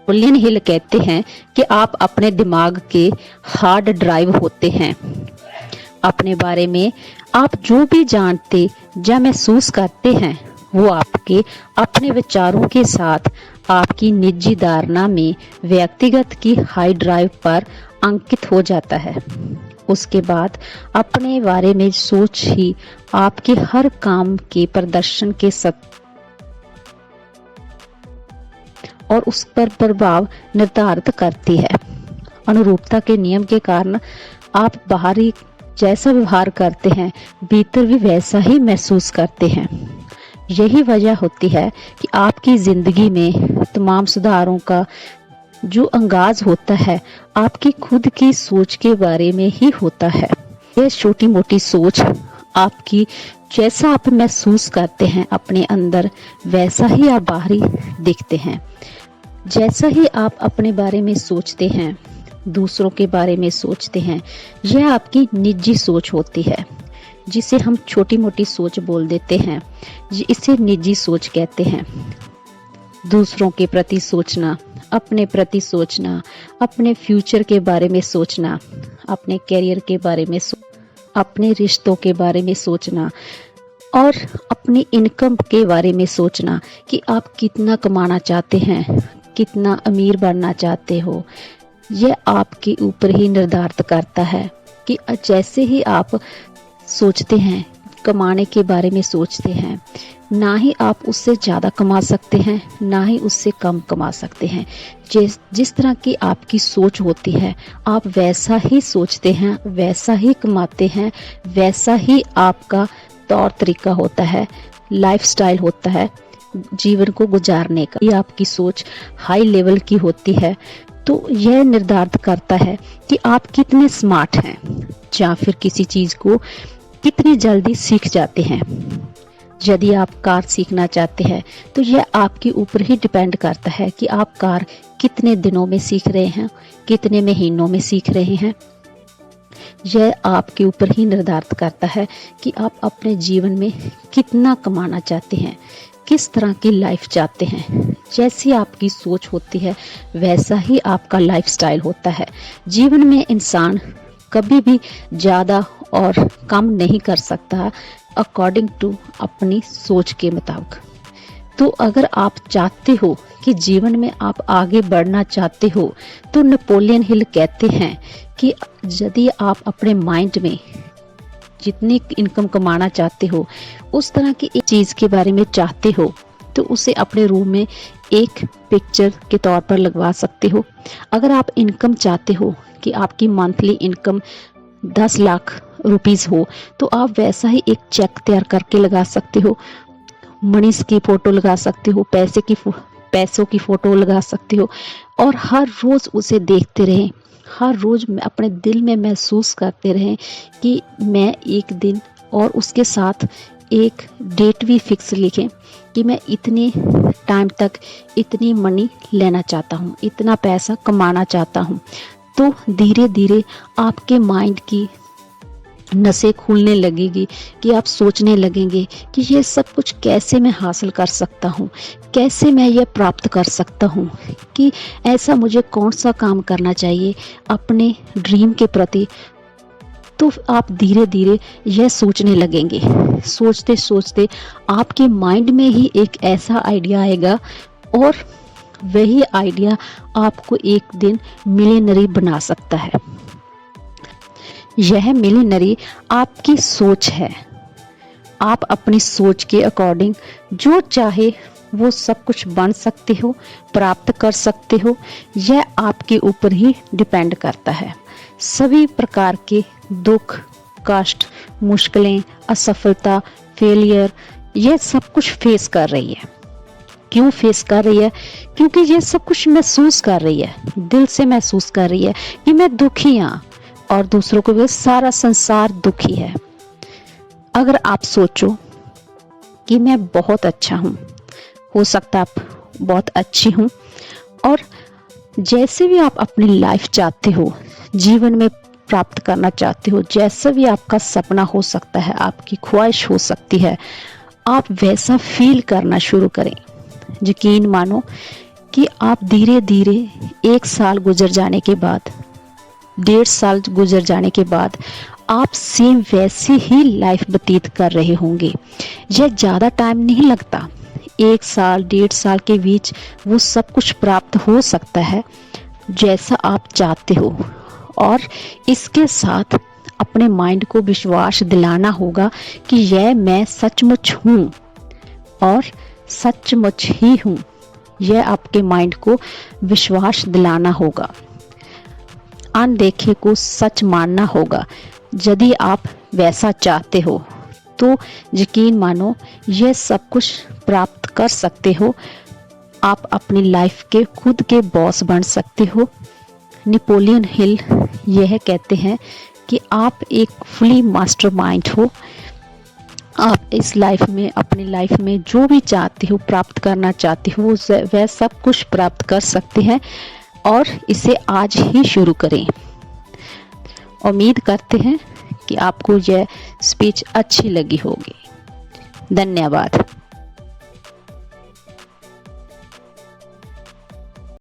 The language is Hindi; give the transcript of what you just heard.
नेपोलियन हिल कहते हैं कि आप अपने दिमाग के हार्ड ड्राइव होते हैं। अपने बारे में आप जो भी जानते या महसूस करते हैं वो आपके अपने विचारों के साथ आपकी निजी धारणा में व्यक्तिगत की हाई ड्राइव पर अंकित हो जाता है। उसके बाद अपने बारे में सोच ही आपके हर काम के प्रदर्शन के और उस पर प्रभाव निर्धारित करती है। अनुरूपता के नियम के कारण आप बाहरी जैसा व्यवहार करते हैं भीतर भी वैसा ही महसूस करते हैं। यही वजह होती है कि आपकी जिंदगी में तमाम सुधारों का जो आगाज होता है आपकी खुद की सोच के बारे में ही होता है। यह छोटी मोटी सोच आपकी जैसा आप महसूस करते हैं अपने अंदर वैसा ही आप बाहरी दिखते हैं। जैसा ही आप अपने बारे में सोचते हैं दूसरों के बारे में सोचते हैं, यह आपकी निजी सोच होती है जिसे हम छोटी मोटी सोच बोल देते हैं। इसे निजी सोच कहते हैं। दूसरों के प्रति सोचना, अपने प्रति सोचना, अपने फ्यूचर के बारे में सोचना, अपने करियर के बारे में अपने रिश्तों के बारे में सोचना और अपनी इनकम के बारे में सोचना कि आप कितना कमाना चाहते हैं, कितना अमीर बनना चाहते हो। यह आपके ऊपर ही निर्धारित करता है कि जैसे ही आप सोचते हैं कमाने के बारे में सोचते हैं, ना ही आप उससे ज़्यादा कमा सकते हैं ना ही उससे कम कमा सकते हैं। जिस तरह की आपकी सोच होती है आप वैसा ही सोचते हैं, वैसा ही कमाते हैं, वैसा ही आपका तौर तरीका होता है, लाइफस्टाइल होता है जीवन को गुजारने का। ये आपकी सोच हाई लेवल की होती है तो यह निर्धारित करता है कि आप कितने स्मार्ट हैं या फिर किसी चीज़ को कितनी जल्दी सीख जाते हैं। यदि आप कार सीखना चाहते हैं तो यह आपके ऊपर ही डिपेंड करता है कि आप कार कितने दिनों में सीख रहे हैं, कितने महीनों में सीख रहे हैं। यह आपके ऊपर ही निर्धारित करता है कि आप अपने जीवन में कितना कमाना चाहते हैं, किस तरह की लाइफ चाहते हैं। जैसी आपकी सोच होती है वैसा ही आपका लाइफस्टाइल होता है। जीवन में इंसान कभी भी ज़्यादा और कम नहीं कर सकता अकॉर्डिंग टू अपनी सोच के मुताबिक। तो अगर आप चाहते हो कि जीवन में आप आगे बढ़ना चाहते हो तो नेपोलियन हिल कहते हैं कि यदि आप अपने माइंड में जितनी इनकम कमाना चाहते हो उस तरह की एक चीज़ के बारे में चाहते हो तो उसे अपने रूम में एक पिक्चर के तौर पर लगवा सकते हो। अगर आप इनकम चाहते हो कि आपकी मंथली इनकम 10 लाख रुपीस हो तो आप वैसा ही एक चेक तैयार करके लगा सकते हो। मनीष की फ़ोटो लगा सकते हो, पैसों की फ़ोटो लगा सकते हो और हर रोज़ उसे देखते रहें। हर रोज़ अपने दिल में महसूस करते रहें कि मैं एक दिन, और उसके साथ एक डेट भी फिक्स लिखें कि मैं इतने टाइम तक इतनी मनी लेना चाहता हूँ, इतना पैसा कमाना चाहता हूँ। तो धीरे धीरे आपके माइंड की नसें खुलने लगेगी कि आप सोचने लगेंगे कि ये सब कुछ कैसे मैं हासिल कर सकता हूँ, कैसे मैं ये प्राप्त कर सकता हूँ, कि ऐसा मुझे कौन सा काम करना चाहिए अपने ड्रीम के प्रति। तो आप धीरे धीरे यह सोचने लगेंगे। सोचते सोचते आपके माइंड में ही एक ऐसा आइडिया आएगा और वही आइडिया आपको एक दिन मिलियनरी बना सकता है। यह मिलियनरी आपकी सोच है। आप अपनी सोच के अकॉर्डिंग जो चाहे वो सब कुछ बन सकते हो, प्राप्त कर सकते हो। यह आपके ऊपर ही डिपेंड करता है। सभी प्रकार के दुख, कष्ट, मुश्किलें, असफलता, फेलियर, यह सब कुछ फेस कर रही है। क्यों फेस कर रही है? क्योंकि यह सब कुछ महसूस कर रही है, दिल से महसूस कर रही है कि मैं दुखी हूँ और दूसरों को भी सारा संसार दुखी है। अगर आप सोचो कि मैं बहुत अच्छा हूँ, हो सकता है आप बहुत अच्छी हूँ, और जैसे भी आप अपनी लाइफ चाहते हो, जीवन में प्राप्त करना चाहते हो, जैसा भी आपका सपना हो सकता है, आपकी ख्वाहिश हो सकती है, आप वैसा फील करना शुरू करें। यकीन मानो कि आप धीरे धीरे 1 साल गुजर जाने के बाद, 1.5 साल गुजर जाने के बाद आप सेम वैसी ही लाइफ व्यतीत कर रहे होंगे। यह ज़्यादा टाइम नहीं लगता, 1 साल 1.5 साल के बीच वो सब कुछ प्राप्त हो सकता है जैसा आप चाहते हो। और इसके साथ अपने माइंड को विश्वास दिलाना होगा कि यह मैं सचमुच हूँ और सचमुच ही हूँ। यह आपके माइंड को विश्वास दिलाना होगा, अनदेखे को सच मानना होगा। यदि आप वैसा चाहते हो तो यकीन मानो यह सब कुछ प्राप्त कर सकते हो। आप अपनी लाइफ के खुद के बॉस बन सकते हो। नेपोलियन हिल यह कहते हैं कि आप एक फुली मास्टरमाइंड हो। आप इस लाइफ में, अपनी लाइफ में जो भी चाहते हो, प्राप्त करना चाहते हो, वह सब कुछ प्राप्त कर सकते हैं और इसे आज ही शुरू करें। उम्मीद करते हैं कि आपको यह स्पीच अच्छी लगी होगी। धन्यवाद।